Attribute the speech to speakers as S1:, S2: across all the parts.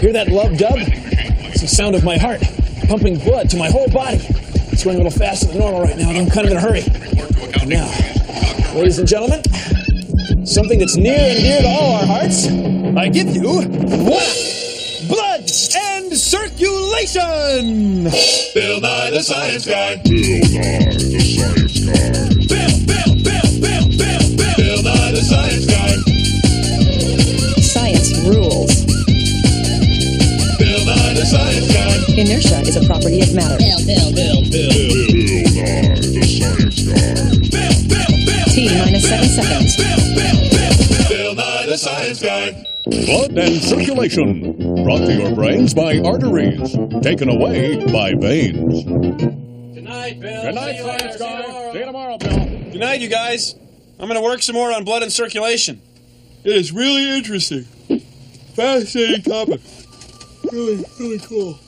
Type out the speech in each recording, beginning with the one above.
S1: Hear that love dub? It's the sound of my heart pumping blood to my whole body. It's going a little faster than normal right now, and I'm kind of in a hurry. Now, ladies and gentlemen, something that's near and dear to all our hearts, I give you blood and circulation!
S2: Bill Nye the Science Guy.
S3: Bill Nye the Science Guy.
S2: Bill Nye the Science Guy.
S4: Science rules.
S2: Bill Nye the Science Guy.
S4: Inertia is a property of matter.
S3: Bill Nye the Science Guy.
S4: T minus 7 seconds.
S2: Bill Nye the Science Guy.
S5: Blood and circulation. Brought to your brains by arteries. Taken away by veins.
S1: Good night, Bill.
S5: Good night, Science Guy. See you tomorrow, Bill.
S1: Good night, you guys. I'm going to work some more on blood and circulation. It is really interesting. Fascinating topic. Really, really cool.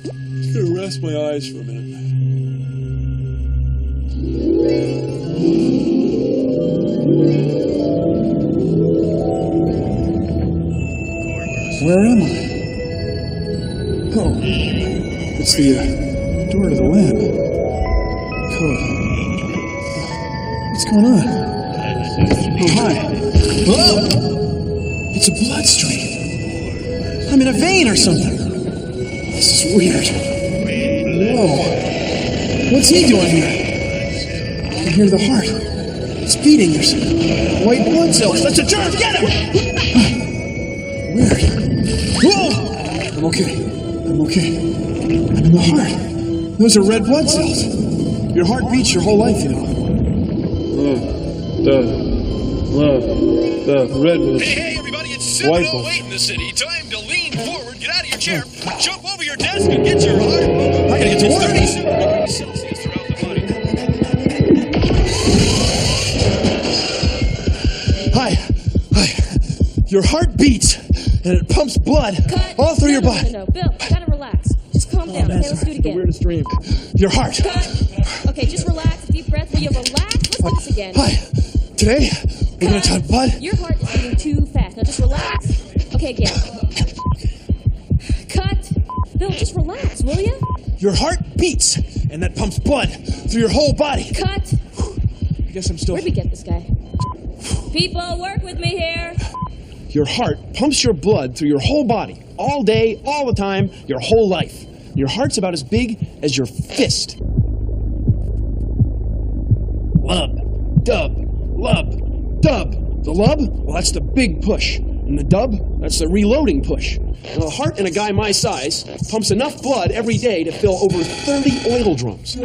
S1: Just going to rest my eyes for a minute. Where am I? Oh, it's the door to the lab. Code. What's going on? Oh, hi. Whoa! It's a bloodstream. I'm in a vein or something. This is weird. Whoa. What's he doing here? I can hear the heart. It's beating. There's white blood cells. That's a germ. Get him! Weird. Whoa! I'm okay. I'm okay. I'm in the heart. Those are red blood cells. Your heart beats your whole life, you know. The red was...
S6: Hey, everybody, it's 7:08 in the city. Time to lean forward, get out of your chair, jump over your desk, and get your heart moving.
S1: I gotta get to work.
S6: 37 degrees Celsius throughout the body.
S1: Hi. Your heart beats, and it pumps blood all through your body.
S7: No, Bill, gotta relax. Just calm down, okay? Let's do it
S1: The
S7: again.
S1: weirdest dream. Your heart.
S7: Cut. Okay, just relax. Deep breath. Will you relax? Let's do this again.
S1: Hi. Today, we're gonna talk blood.
S7: Your heart is beating too fast. Now just relax. Okay, again. Cut. Bill, just relax, will you?
S1: Your heart beats, and that pumps blood through your whole body.
S7: Cut.
S1: I guess I'm still...
S7: Where'd we get this guy? People, work with me here.
S1: Your heart pumps your blood through your whole body, all day, all the time, your whole life. Your heart's about as big as your fist. Lub, dub, lub, dub. The lub, well, that's the big push. And the dub, that's the reloading push. Now, a heart in a guy my size pumps enough blood every day to fill over 30 oil drums.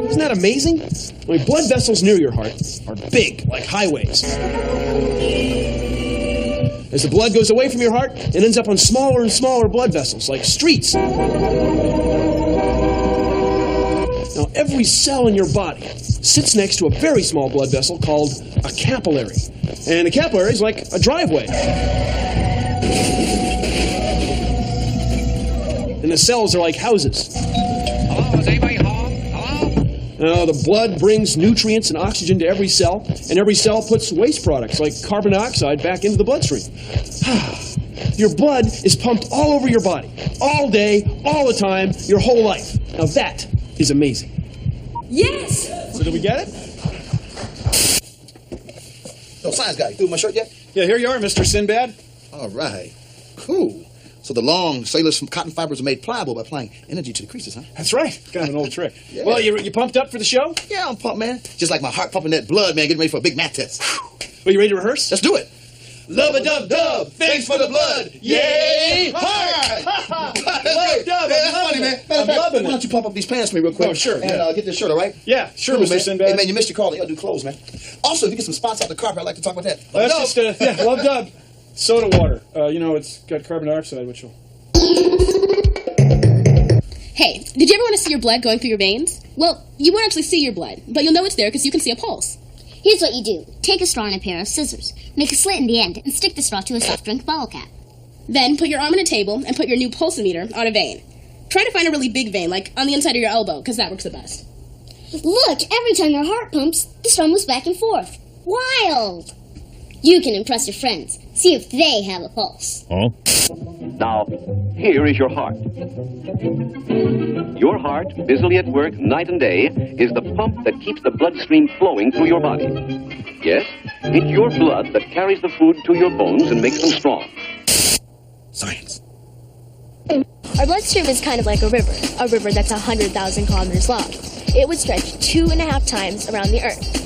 S1: Isn't that amazing? I mean, blood vessels near your heart are big, like highways. As the blood goes away from your heart, it ends up on smaller and smaller blood vessels, like streets. Now, every cell in your body sits next to a very small blood vessel called a capillary. And a capillary is like a driveway. And the cells are like houses.
S6: Hello, is anybody home? Hello?
S1: Now, the blood brings nutrients and oxygen to every cell, and every cell puts waste products like carbon dioxide back into the bloodstream. Your blood is pumped all over your body, all day, all the time, your whole life. Now that is amazing.
S7: Yes!
S1: So did we get it?
S8: No, Science Guy, you threw my shirt yet?
S1: Yeah, here you are, Mr. Sinbad.
S8: All right. Cool. So the long, cellulose cotton fibers are made pliable by applying energy to the creases, huh?
S1: That's right. Kind of an old trick.
S8: Yeah.
S1: Well, you pumped up for the show?
S8: Yeah, I'm pumped, man. Just like my heart pumping that blood, man, getting ready for a big math test.
S1: Well, you ready to rehearse?
S8: Let's do it. Love-a-dub-dub, thanks for the blood. Yay, heart!
S1: Love-a-dub,
S8: That's
S1: I'm
S8: funny, man.
S1: loving it.
S8: Matter of
S1: I'm
S8: fact,
S1: loving
S8: why
S1: it.
S8: don't you pump up these pants for me real quick?
S1: Oh, sure,
S8: And
S1: yeah.
S8: get this shirt, all right?
S1: Yeah, sure,
S8: Cool,
S1: Mr.
S8: man.
S1: Sinbad.
S8: Hey, man, you missed your call. You gotta do clothes, man. Also, if you get some spots off the carpet, I'd like to talk about that.
S1: Well, that's just, love dub. Soda water. It's got carbon dioxide, which will...
S9: Hey, did you ever want to see your blood going through your veins? Well, you won't actually see your blood, but you'll know it's there because you can see a pulse.
S10: Here's what you do. Take a straw and a pair of scissors. Make a slit in the end and stick the straw to a soft drink bottle cap.
S9: Then put your arm on a table and put your new pulsometer on a vein. Try to find a really big vein, like on the inside of your elbow, because that works the best.
S10: Look, every time your heart pumps, the straw moves back and forth. Wild! You can impress your friends. See if they have a pulse.
S5: Huh?
S11: Now, here is your heart. Your heart, busily at work night and day, is the pump that keeps the bloodstream flowing through your body. Yes, it's your blood that carries the food to your bones and makes them strong.
S1: Science.
S7: Our bloodstream is kind of like a river that's 100,000 kilometers long. It would stretch 2.5 times around the Earth.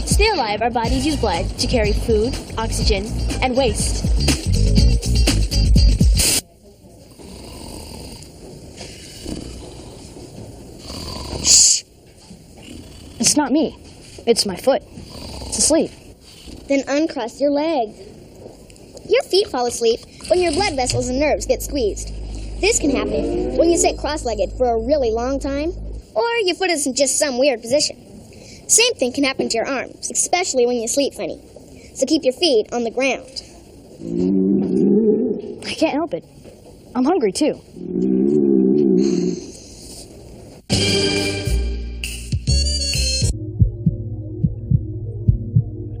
S7: To stay alive, our bodies use blood to carry food, oxygen, and waste.
S12: Shh. It's not me. It's my foot. It's asleep.
S10: Then uncross your legs. Your feet fall asleep when your blood vessels and nerves get squeezed. This can happen when you sit cross-legged for a really long time, or your foot is in just some weird position. Same thing can happen to your arms, especially when you sleep funny. So keep your feet on the ground.
S12: I can't help it. I'm hungry too.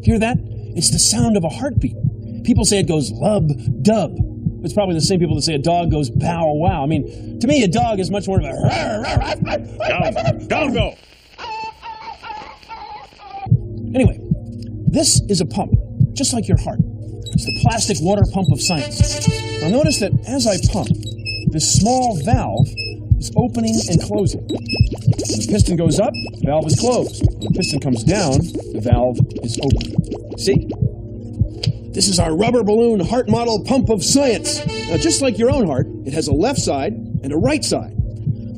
S1: Hear that? It's the sound of a heartbeat. People say it goes lub-dub. It's probably the same people that say a dog goes bow-wow. I mean, to me, a dog is much more of a...
S5: Down go!
S1: Anyway, this is a pump, just like your heart. It's the plastic water pump of science. Now notice that as I pump, this small valve is opening and closing. When the piston goes up, the valve is closed. When the piston comes down, the valve is open. See? This is our rubber balloon heart model pump of science. Now, just like your own heart, it has a left side and a right side.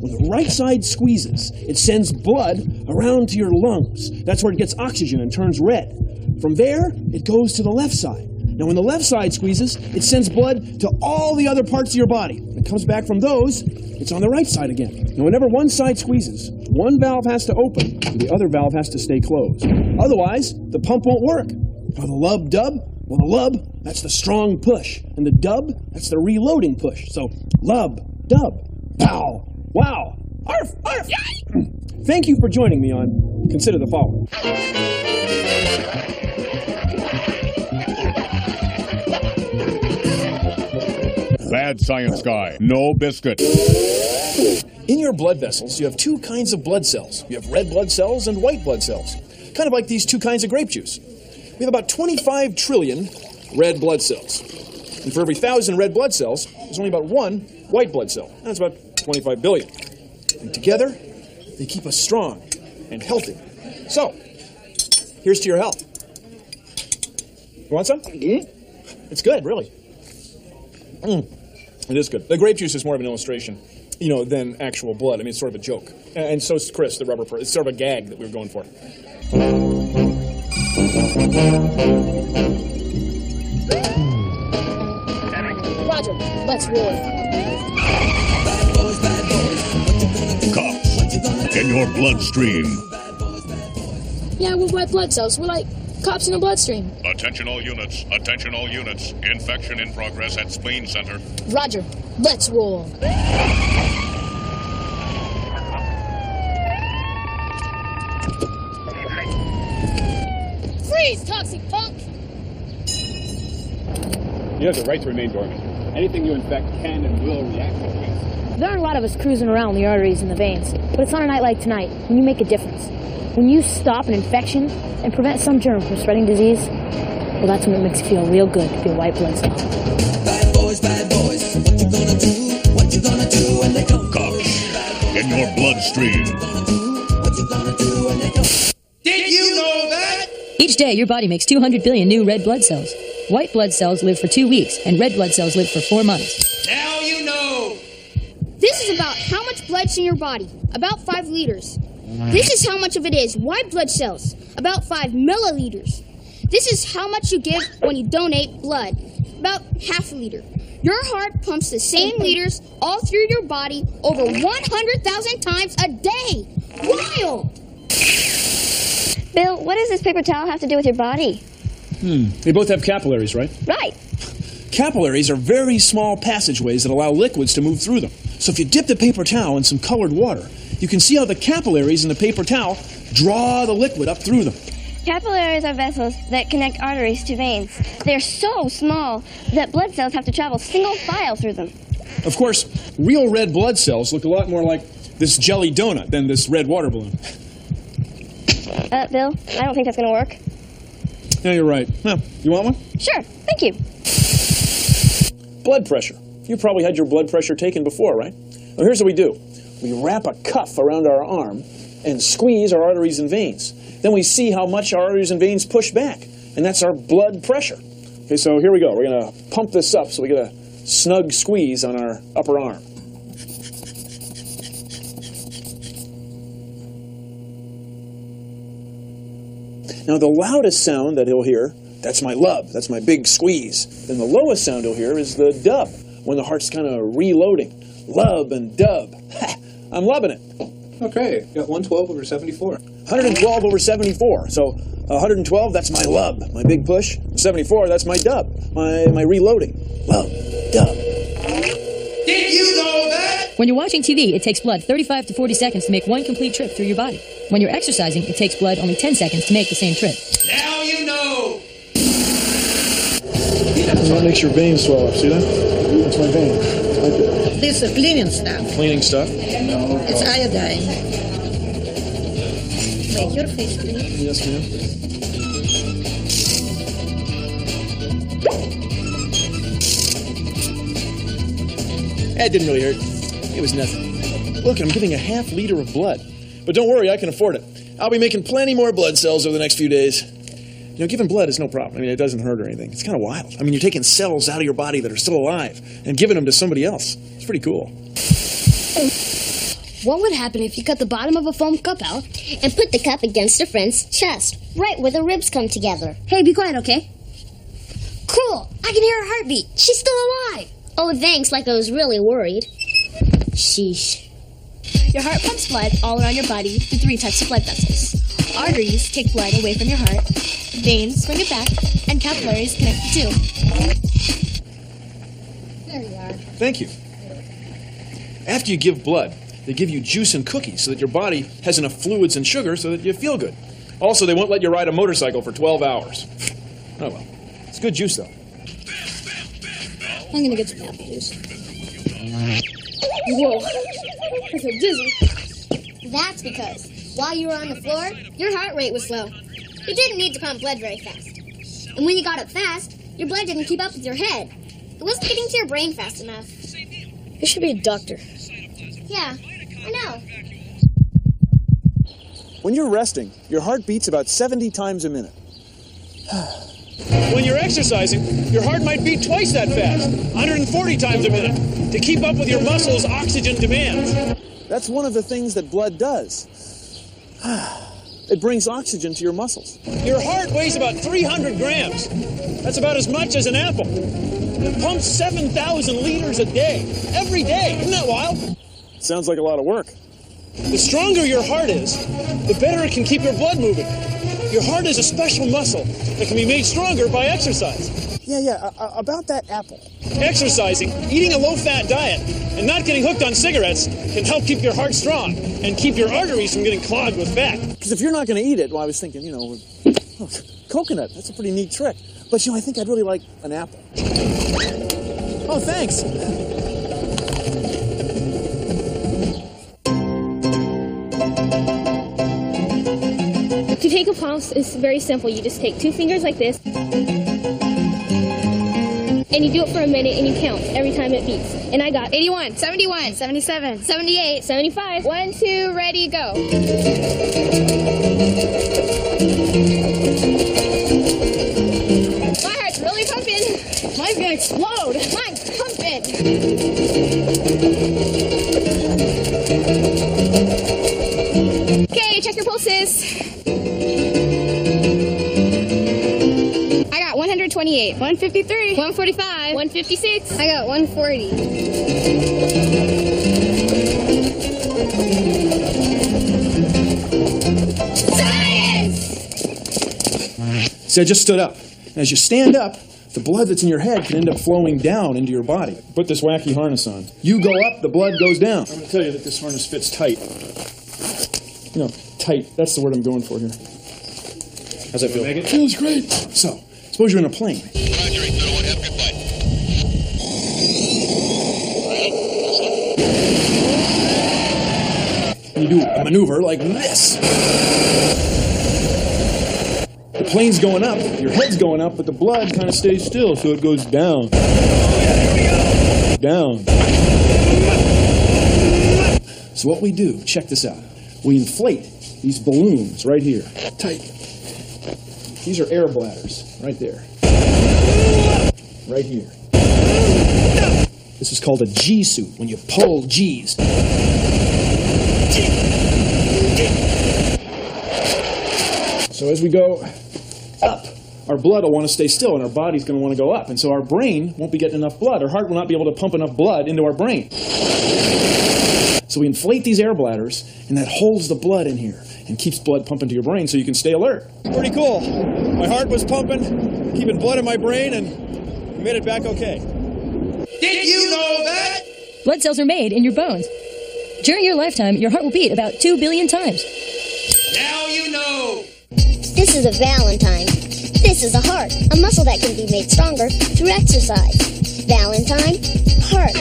S1: When the right side squeezes, it sends blood around to your lungs. That's where it gets oxygen and turns red. From there, it goes to the left side. Now, when the left side squeezes, it sends blood to all the other parts of your body. When it comes back from those, it's on the right side again. Now, whenever one side squeezes, one valve has to open, and the other valve has to stay closed. Otherwise, the pump won't work. Now, the lub-dub, well, the lub, that's the strong push. And the dub, that's the reloading push. So, lub, dub, pow, wow, arf, arf. Thank you for joining me on Consider the Following.
S5: Bad science guy. No biscuit.
S1: In your blood vessels, you have two kinds of blood cells. You have red blood cells and white blood cells. Kind of like these two kinds of grape juice. We have about 25 trillion red blood cells. And for every 1,000 red blood cells, there's only about one white blood cell. That's about 25 billion. And together, they keep us strong and healthy. So, here's to your health. You want some? It's good, really. It is good. The grape juice is more of an illustration, than actual blood. I mean, it's sort of a joke. And so is Chris, the rubber person. It's sort of a gag that we were going for.
S12: Roger, let's roll.
S5: Cops in your bloodstream.
S12: Yeah, we're white blood cells. We're like cops in the bloodstream.
S5: Attention all units. Attention all units. Infection in progress at Spleen Center.
S12: Roger, let's roll.
S10: Freeze, toxic punk!
S13: You have the right to remain dormant. Anything you infect can and will react to it.
S12: There are a lot of us cruising around the arteries and the veins, but it's on a night like tonight when you make a difference. When you stop an infection and prevent some germ from spreading disease, well, that's when it makes you feel real good to be a white blood cell.
S2: Bad boys, what you gonna do? What you gonna do when they come?
S5: Cops in your bloodstream.
S2: What you gonna do when they come? Did you know that?
S4: Each day, your body makes 200 billion new red blood cells. White blood cells live for 2 weeks, and red blood cells live for 4 months.
S2: Now you know.
S10: This is about how much blood's in your body, about 5 liters. This is how much of it is white blood cells, about 5 milliliters. This is how much you give when you donate blood, about half a liter. Your heart pumps the same liters all through your body over 100,000 times a day. Wild!
S14: Bill, what does this paper towel have to do with your body?
S1: They both have capillaries, right?
S14: Right.
S1: Capillaries are very small passageways that allow liquids to move through them. So if you dip the paper towel in some colored water, you can see how the capillaries in the paper towel draw the liquid up through them.
S14: Capillaries are vessels that connect arteries to veins. They're so small that blood cells have to travel single file through them.
S1: Of course, real red blood cells look a lot more like this jelly donut than this red water balloon.
S14: Bill, I don't think that's going to work.
S1: Yeah, you're right. Well, you want one?
S14: Sure, thank you.
S1: Blood pressure. You probably had your blood pressure taken before, right? Well, here's what we do. We wrap a cuff around our arm and squeeze our arteries and veins. Then we see how much our arteries and veins push back, and that's our blood pressure. Okay, so here we go. We're going to pump this up so we get a snug squeeze on our upper arm. Now, the loudest sound that he'll hear, that's my lub. That's my big squeeze. Then the lowest sound he'll hear is the dub, when the heart's kind of reloading. Lub and dub. I'm lubbing it.
S15: Okay, got 112 over 74.
S1: 112 over 74. So 112, that's my lub, my big push. 74, that's my dub, my reloading. Lub, dub.
S2: Did you know that?
S4: When you're watching TV, it takes blood 35 to 40 seconds to make one complete trip through your body. When you're exercising, it takes blood only 10 seconds to make the same trip.
S2: Now you know.
S1: That makes your veins swell up, see that? That's my vein.
S16: This is cleaning stuff.
S1: Cleaning stuff?
S16: It's iodine. Make your face clean.
S1: Yes, ma'am. That didn't really hurt. It was nothing. Look, I'm giving a half liter of blood. But don't worry, I can afford it. I'll be making plenty more blood cells over the next few days. You know, giving blood is no problem. I mean, it doesn't hurt or anything. It's kind of wild. I mean, you're taking cells out of your body that are still alive and giving them to somebody else. It's pretty cool.
S10: What would happen if you cut the bottom of a foam cup out
S7: And put the cup against a friend's chest, right where the ribs come together.
S10: Hey, be quiet, okay? Cool! I can hear her heartbeat. She's still alive.
S7: Oh, thanks, like I was really worried.
S9: Sheesh. Your heart pumps blood all around your body through 3 types of blood vessels. Arteries take blood away from your heart, veins bring it back, and capillaries connect the two.
S10: There you are.
S1: Thank you. After you give blood, they give you juice and cookies so that your body has enough fluids and sugar so that you feel good. Also, they won't let you ride a motorcycle for 12 hours. Oh well. It's good juice, though.
S10: I'm gonna get some apple juice. Whoa. I feel dizzy. That's because while you were on the floor, your heart rate was low. You didn't need to pump blood very fast. And when you got up fast, your blood didn't keep up with your head. It wasn't getting to your brain fast enough.
S9: You should be a doctor.
S10: Yeah, I know.
S1: When you're resting, your heart beats about 70 times a minute. When you're exercising, your heart might beat twice that fast, 140 times a minute, to keep up with your muscles' oxygen demands. That's one of the things that blood does. It brings oxygen to your muscles. Your heart weighs about 300 grams. That's about as much as an apple. It pumps 7,000 liters a day, every day. Isn't that wild? Sounds like a lot of work. The stronger your heart is, the better it can keep your blood moving. Your heart is a special muscle that can be made stronger by exercise. Yeah, about that apple. Exercising, eating a low-fat diet, and not getting hooked on cigarettes can help keep your heart strong and keep your arteries from getting clogged with fat. Because if you're not going to eat it, well, I was thinking, coconut, that's a pretty neat trick. But, I think I'd really like an apple. Oh, thanks.
S10: To take a pulse is very simple. You just take 2 fingers like this, and you do it for a minute, and you count every time it beats. And I got 81, 71, 77, 78, 75. 1, 2, ready, go. My heart's really pumping. Mine's gonna explode. Mine's pumping. Okay, check your pulses. I got 128, 153, 145, 156. I got 140. Science!
S1: See, I just stood up. As you stand up, the blood that's in your head can end up flowing down into your body. Put this wacky harness on. You go up, the blood goes down. I'm going to tell you that this harness fits tight. Tight. That's the word I'm going for here. How's that feel? It feels great. So, suppose you're in a plane.
S6: Roger, 801, have a good flight.
S1: You do a maneuver like this. The plane's going up, your head's going up, but the blood kind of stays still, so it goes down. Down. So what we do, check this out. We inflate these balloons right here, tight. These are air bladders, right there. Right here. This is called a G suit, when you pull G's. So as we go up, our blood will want to stay still, and our body's going to want to go up. And so our brain won't be getting enough blood. Our heart will not be able to pump enough blood into our brain. So we inflate these air bladders, and that holds the blood in here and keeps blood pumping to your brain so you can stay alert.
S17: Pretty cool. My heart was pumping, keeping blood in my brain, and we made it back okay.
S2: Did you know that?
S4: Blood cells are made in your bones. During your lifetime, your heart will beat about 2 billion times.
S2: Now you know.
S7: This is a Valentine. This is a heart, a muscle that can be made stronger through exercise. Valentine, heart.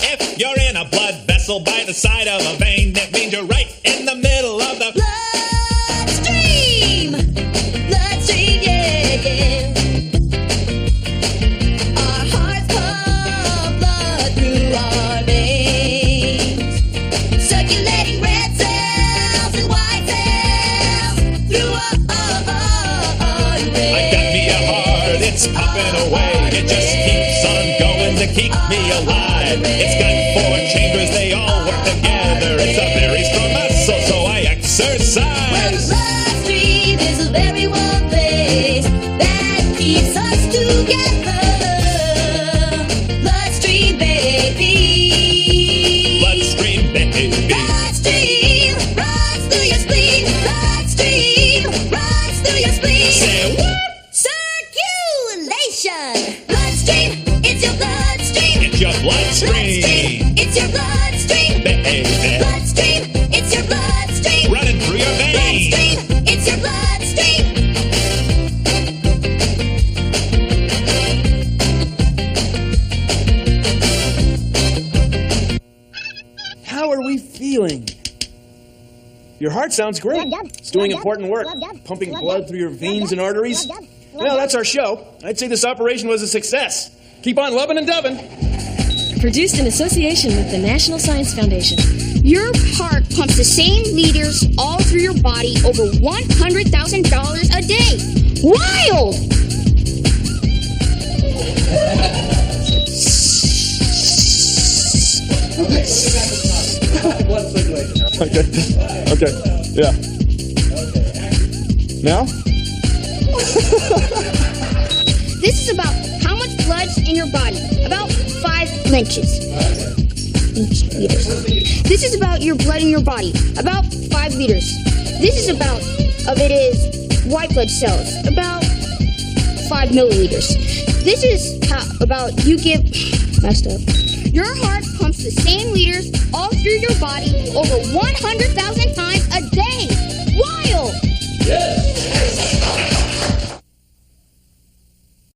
S18: If you're in a blood vessel by the side of a vein, that means you're right in the middle of the
S2: Bloodstream. Bloodstream, yeah, yeah. Our hearts pump blood through our veins, circulating red cells and white cells through our veins.
S18: I got me a heart, it's popping away. It just keeps on going to keep me alive. It's got 4 chambers, they all work together. It's a very strong muscle, so I exercise.
S2: Well, the bloodstream is a very warm place that keeps us together. Bloodstream, baby.
S18: Bloodstream, baby.
S2: Bloodstream runs through your spleen. Bloodstream runs through your spleen.
S18: Say what?
S2: Circulation. Bloodstream, it's your bloodstream.
S18: It's your bloodstream.
S2: It's your bloodstream.
S18: Baby.
S2: Bloodstream, it's your bloodstream.
S18: Running through your veins.
S2: Bloodstream, it's your bloodstream.
S1: How are we feeling? Your heart sounds great. It's doing important work, pumping blood through your veins and arteries. Well, that's our show. I'd say this operation was a success. Keep on loving and dubbing.
S9: Produced in association with the National Science Foundation.
S10: Your heart pumps the same liters all through your body over $100,000 a day. Wild!
S1: Okay. Yeah. Now?
S10: This is about how much blood's in your body. About 5 liters. This is about your blood in your body. About 5 liters. This is about white blood cells. About 5 milliliters. This is about you give messed up. Your heart pumps the same liters all through your body over 100,000 times a day. Wild!
S2: Yes.